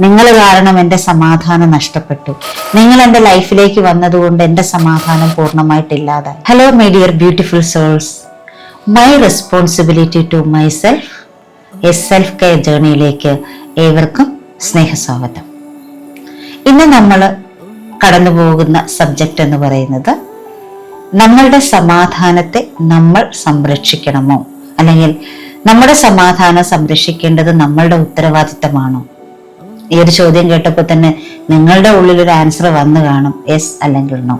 നിങ്ങൾ കാരണം എൻ്റെ സമാധാനം നഷ്ടപ്പെട്ടു. നിങ്ങൾ എൻ്റെ ലൈഫിലേക്ക് വന്നതുകൊണ്ട് എൻ്റെ സമാധാനം പൂർണ്ണമായിട്ടില്ലാതായി. Hello my dear beautiful souls, my responsibility to my self, a self care ജേർണിയിലേക്ക് ഏവർക്കും സ്നേഹസ്വാഗതം. ഇന്ന് നമ്മൾ കടന്നു പോകുന്ന സബ്ജക്റ്റ് എന്ന് പറയുന്നത്, നമ്മളുടെ സമാധാനത്തെ നമ്മൾ സംരക്ഷിക്കണമോ, അല്ലെങ്കിൽ നമ്മുടെ സമാധാനം സംരക്ഷിക്കേണ്ടത് നമ്മളുടെ ഉത്തരവാദിത്തമാണോ? ഈ ഒരു ചോദ്യം കേട്ടപ്പോൾ തന്നെ നിങ്ങളുടെ ഉള്ളിൽ ഒരു ആൻസർ വന്നു കാണും, യെസ് അല്ലെങ്കിൽ നോ.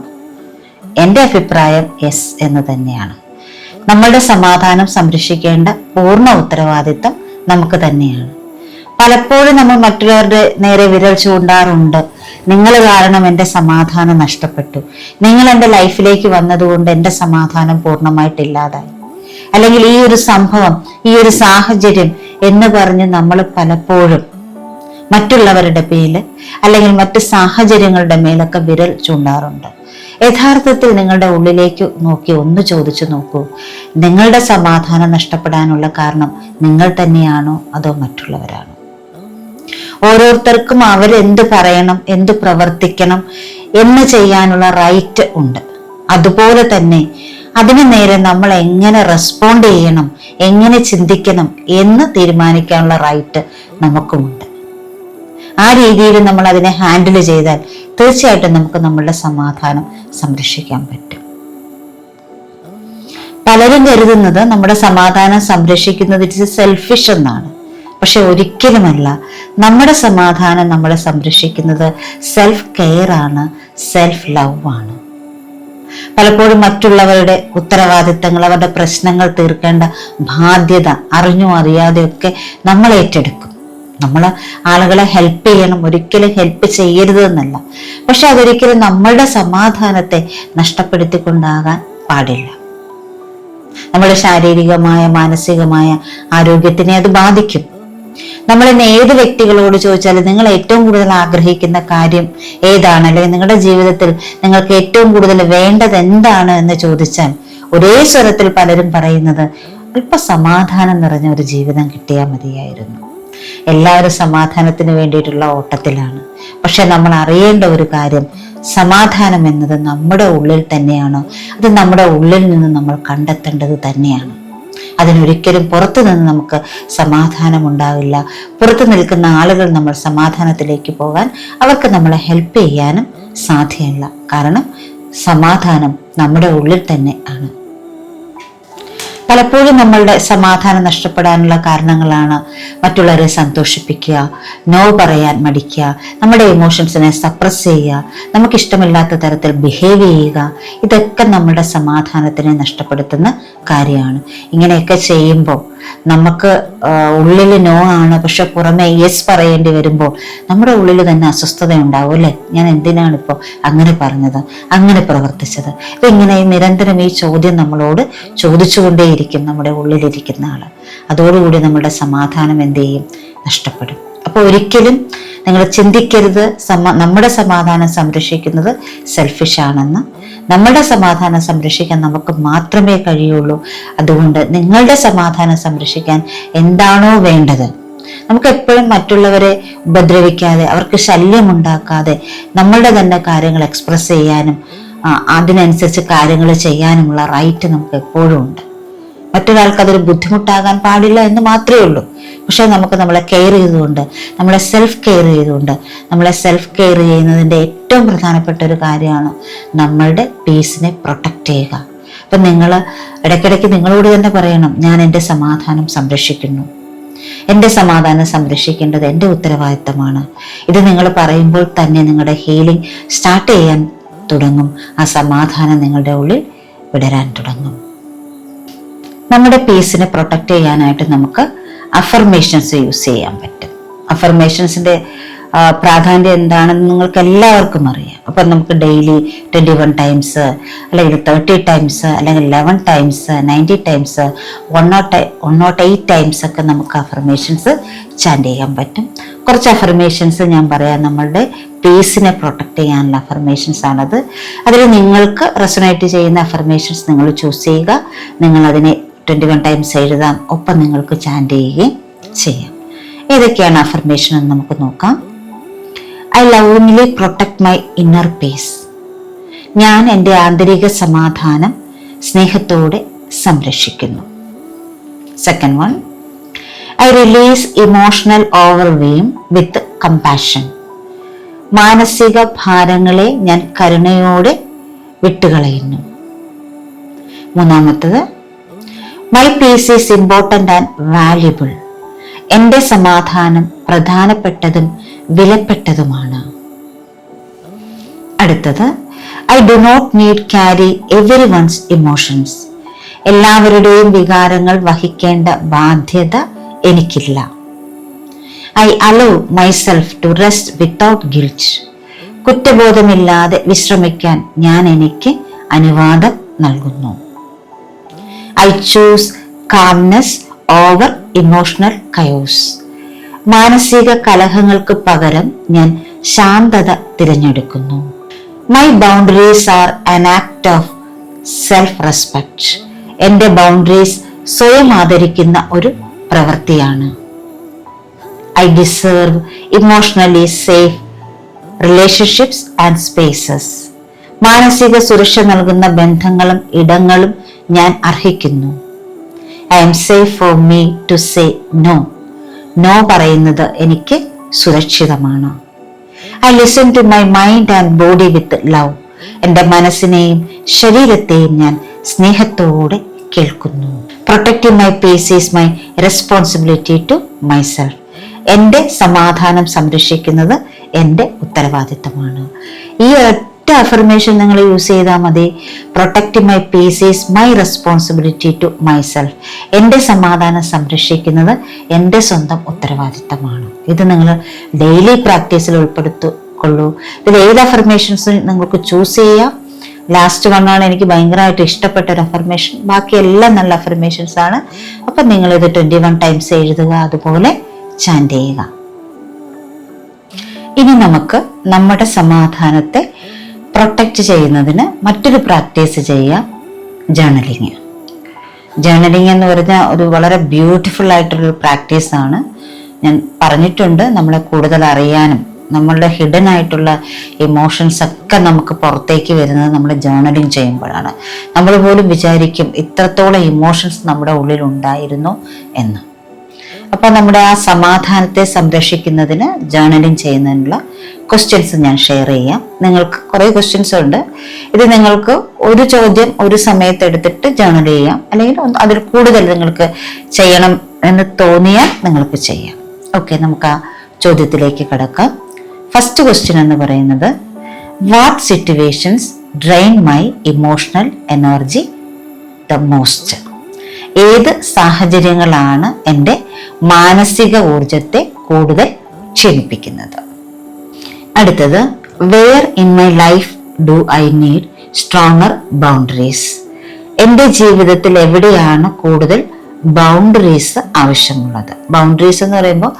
എൻ്റെ അഭിപ്രായം യെസ് എന്ന് തന്നെയാണ്. നമ്മളുടെ സമാധാനം സംരക്ഷിക്കേണ്ട പൂർണ്ണ ഉത്തരവാദിത്തം നമുക്ക് തന്നെയാണ്. പലപ്പോഴും നമ്മൾ മറ്റുള്ളവരുടെ നേരെ വിരൽ ചൂണ്ടാറുണ്ട്. നിങ്ങൾ കാരണം എൻ്റെ സമാധാനം നഷ്ടപ്പെട്ടു, നിങ്ങൾ എൻ്റെ ലൈഫിലേക്ക് വന്നതുകൊണ്ട് എൻ്റെ സമാധാനം പൂർണ്ണമായിട്ടില്ലാതായി, അല്ലെങ്കിൽ ഈ ഒരു സംഭവം, ഈ ഒരു സാഹചര്യം എന്ന് പറഞ്ഞ് നമ്മൾ പലപ്പോഴും മറ്റുള്ളവരുടെ പേരിൽ അല്ലെങ്കിൽ മറ്റ് സാഹചര്യങ്ങളുടെ മേലൊക്കെ വിരൽ ചൂണ്ടാറുണ്ട്. യഥാർത്ഥത്തിൽ നിങ്ങളുടെ ഉള്ളിലേക്ക് നോക്കി ഒന്ന് ചോദിച്ചു നോക്കൂ, നിങ്ങളുടെ സമാധാനം നഷ്ടപ്പെടാനുള്ള കാരണം നിങ്ങൾ തന്നെയാണോ അതോ മറ്റുള്ളവരാണോ? ഓരോരുത്തർക്കും അവരെന്ത് പറയണം, എന്ത് പ്രവർത്തിക്കണം എന്ന് ചെയ്യാനുള്ള റൈറ്റ് ഉണ്ട്. അതുപോലെ തന്നെ അതിനു നേരെ നമ്മൾ എങ്ങനെ റെസ്പോണ്ട് ചെയ്യണം, എങ്ങനെ ചിന്തിക്കണം എന്ന് തീരുമാനിക്കാനുള്ള റൈറ്റ് നമുക്കുമുണ്ട്. ആ രീതിയിൽ നമ്മൾ അതിനെ ഹാൻഡിൽ ചെയ്താൽ തീർച്ചയായിട്ടും നമുക്ക് നമ്മളുടെ സമാധാനം സംരക്ഷിക്കാൻ പറ്റും. പലരും കരുതുന്നത് നമ്മുടെ സമാധാനം സംരക്ഷിക്കുന്നത് ഇറ്റ് ഇസ് സെൽഫിഷ് എന്നാണ്. പക്ഷെ ഒരിക്കലുമല്ല. നമ്മുടെ സമാധാനം നമ്മളെ സംരക്ഷിക്കുന്നത് സെൽഫ് കെയർ ആണ്, സെൽഫ് ലവ് ആണ്. പലപ്പോഴും മറ്റുള്ളവരുടെ ഉത്തരവാദിത്തങ്ങൾ, അവരുടെ പ്രശ്നങ്ങൾ തീർക്കേണ്ട ബാധ്യത അറിഞ്ഞോ അറിയാതെയൊക്കെ നമ്മൾ ഏറ്റെടുക്കും. നമ്മൾ ആളുകളെ ഹെൽപ്പ് ചെയ്യണം, ഒരിക്കലും ഹെൽപ്പ് ചെയ്യരുത് എന്നല്ല. പക്ഷെ അതൊരിക്കലും നമ്മളുടെ സമാധാനത്തെ നഷ്ടപ്പെടുത്തിക്കൊണ്ടാകാൻ പാടില്ല. നമ്മുടെ ശാരീരികമായ മാനസികമായ ആരോഗ്യത്തിനെ അത് ബാധിക്കും. നമ്മൾ ഇന്ന് ഏത് വ്യക്തികളോട് ചോദിച്ചാലും നിങ്ങൾ ഏറ്റവും കൂടുതൽ ആഗ്രഹിക്കുന്ന കാര്യം ഏതാണ്, അല്ലെങ്കിൽ നിങ്ങളുടെ ജീവിതത്തിൽ നിങ്ങൾക്ക് ഏറ്റവും കൂടുതൽ വേണ്ടത് എന്താണ് എന്ന് ചോദിച്ചാൽ ഒരേ സ്വരത്തിൽ പലരും പറയുന്നത് അല്പ സമാധാനം നിറഞ്ഞ ഒരു ജീവിതം കിട്ടിയാൽ മതിയായിരുന്നു. എല്ലാവരും സമാധാനത്തിന് വേണ്ടിയിട്ടുള്ള ഓട്ടത്തിലാണ്. പക്ഷെ നമ്മൾ അറിയേണ്ട ഒരു കാര്യം, സമാധാനം എന്നത് നമ്മുടെ ഉള്ളിൽ തന്നെയാണ്. അത് നമ്മുടെ ഉള്ളിൽ നിന്ന് നമ്മൾ കണ്ടെത്തേണ്ടത് തന്നെയാണ്. അതിനൊരിക്കലും പുറത്തു നിന്ന് നമുക്ക് സമാധാനം ഉണ്ടാവില്ല. പുറത്തു നിൽക്കുന്ന ആളുകൾ നമ്മൾ സമാധാനത്തിലേക്ക് പോകാൻ, അവർക്ക് നമ്മളെ ഹെൽപ്പ് ചെയ്യാനും സാധ്യമല്ല. കാരണം സമാധാനം നമ്മുടെ ഉള്ളിൽ തന്നെ ആണ്. പലപ്പോഴും നമ്മളുടെ സമാധാനം നഷ്ടപ്പെടാനുള്ള കാരണങ്ങളാണ് മറ്റുള്ളവരെ സന്തോഷിപ്പിക്കുക, നോ പറയാൻ മടിക്കുക, നമ്മുടെ ഇമോഷൻസിനെ സപ്രസ് ചെയ്യുക, നമുക്കിഷ്ടമില്ലാത്ത തരത്തിൽ ബിഹേവ് ചെയ്യുക. ഇതൊക്കെ നമ്മുടെ സമാധാനത്തിനെ നഷ്ടപ്പെടുത്തുന്ന കാര്യമാണ്. ഇങ്ങനെയൊക്കെ ചെയ്യുമ്പോൾ നമുക്ക് ഉള്ളിൽ നോ ആണ്, പക്ഷെ പുറമെ യെസ് പറയേണ്ടി വരുമ്പോൾ നമ്മുടെ ഉള്ളിൽ തന്നെ അസ്വസ്ഥത ഉണ്ടാവും. അല്ലേ, ഞാൻ എന്തിനാണ് ഇപ്പോൾ അങ്ങനെ പറഞ്ഞത്, അങ്ങനെ പ്രവർത്തിച്ചത്? ഇങ്ങനെ നിരന്തരം ഈ ചോദ്യം നമ്മളോട് ചോദിച്ചുകൊണ്ടേയിരിക്കും നമ്മുടെ ഉള്ളിലിരിക്കുന്ന ആള്. അതോടുകൂടി നമ്മുടെ സമാധാനം എന്ത് ചെയ്യും? നഷ്ടപ്പെടും. അപ്പൊ ഒരിക്കലും നിങ്ങൾ ചിന്തിക്കരുത് നമ്മുടെ സമാധാനം സംരക്ഷിക്കുന്നത് സെൽഫിഷ് ആണെന്ന്. നമ്മുടെ സമാധാനം സംരക്ഷിക്കാൻ നമുക്ക് മാത്രമേ കഴിയുള്ളൂ. അതുകൊണ്ട് നിങ്ങളുടെ സമാധാനം സംരക്ഷിക്കാൻ എന്താണോ വേണ്ടത്, നമുക്ക് എപ്പോഴും മറ്റുള്ളവരെ ഉപദ്രവിക്കാതെ, അവർക്ക് ശല്യമുണ്ടാക്കാതെ നമ്മളുടെ തന്നെ കാര്യങ്ങൾ എക്സ്പ്രസ് ചെയ്യാനും അതിനനുസരിച്ച് കാര്യങ്ങൾ ചെയ്യാനുമുള്ള റൈറ്റ് നമുക്ക് എപ്പോഴും ഉണ്ട്. മറ്റൊരാൾക്ക് അതൊരു ബുദ്ധിമുട്ടാകാൻ പാടില്ല എന്ന് മാത്രമേ ഉള്ളൂ. പക്ഷെ നമുക്ക് നമ്മളെ കെയർ ചെയ്തുകൊണ്ട്, നമ്മളെ സെൽഫ് കെയർ ചെയ്തുകൊണ്ട്, നമ്മളെ സെൽഫ് കെയർ ചെയ്യുന്നതിൻ്റെ ഏറ്റവും പ്രധാനപ്പെട്ട ഒരു കാര്യമാണ് നമ്മളുടെ പീസിനെ പ്രൊട്ടക്റ്റ് ചെയ്യുക. അപ്പം നിങ്ങൾ ഇടയ്ക്കിടയ്ക്ക് നിങ്ങളോട് തന്നെ പറയണം, ഞാൻ എൻ്റെ സമാധാനം സംരക്ഷിക്കുന്നു, എൻ്റെ സമാധാനം സംരക്ഷിക്കേണ്ടത് എൻ്റെ ഉത്തരവാദിത്തമാണ്. ഇത് നിങ്ങൾ പറയുമ്പോൾ തന്നെ നിങ്ങളുടെ ഹീലിംഗ് സ്റ്റാർട്ട് ചെയ്യാൻ തുടങ്ങും. ആ സമാധാനം നിങ്ങളുടെ ഉള്ളിൽ വിടരാൻ തുടങ്ങും. നമ്മുടെ പീസിനെ പ്രൊട്ടക്റ്റ് ചെയ്യാനായിട്ട് നമുക്ക് അഫർമേഷൻസ് യൂസ് ചെയ്യാൻ പറ്റും. അഫർമേഷൻസിന്റെ പ്രാധാന്യം എന്താണെന്ന് നിങ്ങൾക്ക് എല്ലാവർക്കും അറിയാം. അപ്പം നമുക്ക് ഡെയിലി 21 ടൈംസ്, അല്ലെങ്കിൽ 30 ടൈംസ്, അല്ലെങ്കിൽ 11 ടൈംസ്, 90 ടൈംസ്, 108 ടൈംസ് ഒക്കെ നമുക്ക് അഫർമേഷൻസ് ചാൻഡ് ചെയ്യാൻ പറ്റും. കുറച്ച് അഫർമേഷൻസ് ഞാൻ പറയാം. നമ്മളുടെ പീസിനെ പ്രൊട്ടക്റ്റ് ചെയ്യാനുള്ള അഫർമേഷൻസ് ആണത്. അതിൽ നിങ്ങൾക്ക് റെസൊനേറ്റ് ചെയ്യുന്ന അഫർമേഷൻസ് നിങ്ങൾ ചൂസ് ചെയ്യുക. നിങ്ങൾ അതിനെ 21 ടൈംസ് എഴുതാം. ഒപ്പം നിങ്ങൾക്ക് ചാൻഡ് ചെയ്യുകയും ചെയ്യാം. ഏതൊക്കെയാണ് അഫർമേഷൻ എന്ന് നമുക്ക് നോക്കാം. I lovingly protect my inner peace. ഞാൻ എൻ്റെ ആന്തരിക സമാധാനം സ്നേഹത്തോടെ സംരക്ഷിക്കുന്നു. Second one, I release emotional overwhelm with compassion. മാനസിക ഭാരങ്ങളെ ഞാൻ കരുണയോടെ വിട്ടുകളയുന്നു. മൂന്നാമത്തത്, my peace is important and valuable. എൻ്റെ സമാധാനം പ്രധാനപ്പെട്ടതും വിലപ്പെട്ടതുമാണ്. അടുത്തത്, I do not need carry every one's emotions. എല്ലാവരുടെയും വികാരങ്ങൾ വഹിക്കേണ്ട ബാധ്യത എനിക്കില്ല. I allow myself to rest without guilt. കുറ്റബോധമില്ലാതെ വിശ്രമിക്കാൻ ഞാൻ എനിക്ക് അനുവാദം നൽകുന്നു. I choose calmness over emotional chaos. മാനസിക കലഹങ്ങൾക്ക് പകരം ഞാൻ ശാന്തത തിരഞ്ഞെടുക്കുന്നു. My boundaries are an act of self respect. എൻ്റെ ബൗണ്ടറീസ് സ്വയം ആദരിക്കുന്ന ഒരു പ്രവൃത്തിയാണ്. I deserve emotionally safe relationships and spaces. മാനസിക സുരക്ഷ നൽകുന്ന ബന്ധങ്ങളും ഇടങ്ങളും ഞാൻ അർഹിക്കുന്നു. I'm safe for me to say no. No പറയുന്നത് എനിക്ക് സുരക്ഷിതമാണ്. I listen to my mind and body with love. എൻ്റെ മനസ്സിനെയും ശരീരത്തെയും ഞാൻ സ്നേഹത്തോടെ കേൾക്കുന്നു. Protecting my peace is my responsibility to myself. എൻ്റെ സമാധാനം സംരക്ഷിക്കുന്നത് എൻ്റെ ഉത്തരവാദിത്തമാണ്. ഈ ഒറ്റ അഫർമേഷൻ നിങ്ങൾ യൂസ് ചെയ്താൽ മതി. Protecting my peace is my responsibility to myself. എൻ്റെ സമാധാനം സംരക്ഷിക്കുന്നത് എൻ്റെ സ്വന്തം ഉത്തരവാദിത്തമാണ്. ഇത് നിങ്ങൾ ഡെയിലി പ്രാക്ടീസിൽ ഉൾപ്പെടുത്തിക്കൊള്ളൂ. ഇതിൽ ഏത് അഫർമേഷൻസ് നിങ്ങൾക്ക് ചൂസ് ചെയ്യാം. ലാസ്റ്റ് വണ്ണാണ് എനിക്ക് ഭയങ്കരമായിട്ട് ഇഷ്ടപ്പെട്ട ഒരു അഫർമേഷൻ. ബാക്കി എല്ലാം നല്ല അഫർമേഷൻസ് ആണ്. അപ്പം നിങ്ങളിത് 21 ടൈംസ് എഴുതുക, അതുപോലെ ചാൻറ്റ് ചെയ്യുക. ഇനി നമുക്ക് നമ്മുടെ സമാധാനത്തെ പ്രൊട്ടക്റ്റ് ചെയ്യുന്നതിന് മറ്റൊരു പ്രാക്ടീസ് ചെയ്യാം, ജേർണലിങ്. ജേർണലിങ് എന്ന് പറഞ്ഞാൽ ഒരു വളരെ ബ്യൂട്ടിഫുൾ ആയിട്ടുള്ളൊരു പ്രാക്ടീസാണ്. ഞാൻ പറഞ്ഞിട്ടുണ്ട്, നമ്മളെ കൂടുതൽ അറിയാനും നമ്മളുടെ ഹിഡൻ ആയിട്ടുള്ള ഇമോഷൻസ് ഒക്കെ നമുക്ക് പുറത്തേക്ക് വരുന്നത് നമ്മൾ ജേർണലിങ് ചെയ്യുമ്പോഴാണ്. നമ്മൾ പോലും വിചാരിക്കും ഇത്രത്തോളം ഇമോഷൻസ് നമ്മുടെ ഉള്ളിൽ ഉണ്ടായിരുന്നു എന്ന്. അപ്പം നമ്മുടെ ആ സമാധാനത്തെ സംരക്ഷിക്കുന്നതിന് ജേർണലിങ് ചെയ്യുന്നതിനുള്ള ക്വസ്റ്റ്യൻസ് ഞാൻ ഷെയർ ചെയ്യാം. നിങ്ങൾക്ക് കുറേ ക്വസ്റ്റ്യൻസ് ഉണ്ട്. ഇത് നിങ്ങൾക്ക് ഒരു ചോദ്യം ഒരു സമയത്ത് എടുത്തിട്ട് ജേർണൽ ചെയ്യാം, അല്ലെങ്കിൽ അതിൽ കൂടുതൽ നിങ്ങൾക്ക് ചെയ്യണം എന്ന് തോന്നിയാൽ നിങ്ങൾക്ക് ചെയ്യാം. ഓക്കെ, നമുക്ക് ആ ചോദ്യത്തിലേക്ക് കിടക്കാം. ഫസ്റ്റ് ക്വസ്റ്റ്യൻ എന്ന് പറയുന്നത്, what situations drain my emotional energy the most? ഏത് സാഹചര്യങ്ങളാണ് എൻ്റെ മാനസിക ഊർജത്തെ കൂടുതൽ ക്ഷീണിപ്പിക്കുന്നത്? അടുത്തത്, where in my life do I need stronger boundaries? എൻ്റെ ജീവിതത്തിൽ എവിടെയാണ് കൂടുതൽ ബൗണ്ടറീസ് ആവശ്യമുള്ളത്? ബൗണ്ടറീസ് എന്ന് പറയുമ്പോൾ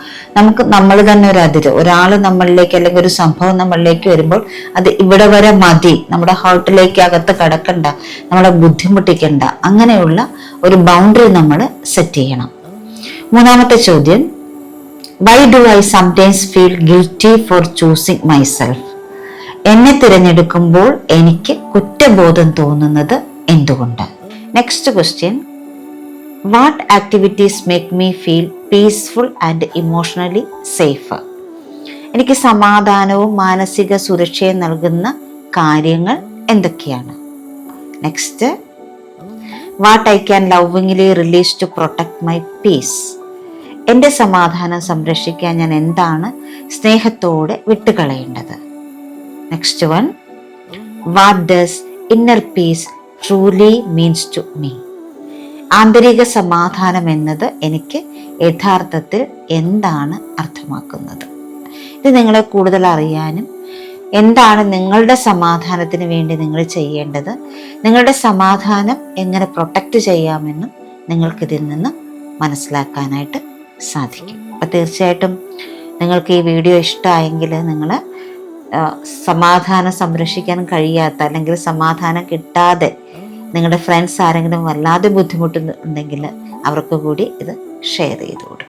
നമ്മൾ തന്നെ ഒരു അതിര്, ഒരാൾ നമ്മളിലേക്ക് അല്ലെങ്കിൽ ഒരു സംഭവം നമ്മളിലേക്ക് വരുമ്പോൾ അത് ഇവിടെ വരെ മതി, നമ്മുടെ ഹാർട്ടിലേക്ക് അകത്ത് കടക്കണ്ട, നമ്മളെ ബുദ്ധിമുട്ടിക്കണ്ട, അങ്ങനെയുള്ള ഒരു ബൗണ്ടറി നമ്മൾ സെറ്റ് ചെയ്യണം. മൂന്നാമത്തെ ചോദ്യം, why do I sometimes feel guilty for choosing myself? എന്നെ തിരഞ്ഞെടുക്കുമ്പോൾ എനിക്ക് കുറ്റബോധം തോന്നുന്നത് എന്തുകൊണ്ട്? Next question, what activities make me feel peaceful and emotionally safe? എനിക്ക് സമാധാനവും മാനസിക സുരക്ഷയും നൽകുന്ന കാര്യങ്ങൾ എന്തൊക്കെയാണ്? Next, what I can lovingly release to protect my peace? എൻ്റെ സമാധാനം സംരക്ഷിക്കാൻ ഞാൻ എന്താണ് സ്നേഹത്തോടെ വിട്ടുകളയേണ്ടത്? Next one, what does inner peace truly means to me? ആന്തരിക സമാധാനം എന്നത് എനിക്ക് യഥാർത്ഥത്തിൽ എന്താണ് അർത്ഥമാക്കുന്നത്? ഇത് നിങ്ങളെ കൂടുതൽ അറിയാനും എന്താണ് നിങ്ങളുടെ സമാധാനത്തിന് വേണ്ടി നിങ്ങൾ ചെയ്യേണ്ടത്, നിങ്ങളുടെ സമാധാനം എങ്ങനെ പ്രൊട്ടക്റ്റ് ചെയ്യാമെന്നും നിങ്ങൾക്കിതിൽ നിന്ന് മനസ്സിലാക്കാനായിട്ട് സാധിക്കും. അപ്പം തീർച്ചയായിട്ടും നിങ്ങൾക്ക് ഈ വീഡിയോ ഇഷ്ടമായെങ്കിൽ നിങ്ങൾ സമാധാനം സംരക്ഷിക്കാൻ കഴിയാത്ത അല്ലെങ്കിൽ സമാധാനം കിട്ടാതെ നിങ്ങളുടെ ഫ്രണ്ട്സ് ആരെങ്കിലും വല്ലാതെ ബുദ്ധിമുട്ടുന്നുണ്ടെങ്കിൽ അവർക്ക് കൂടി ഇത് ഷെയർ ചെയ്തു കൊടുക്കും.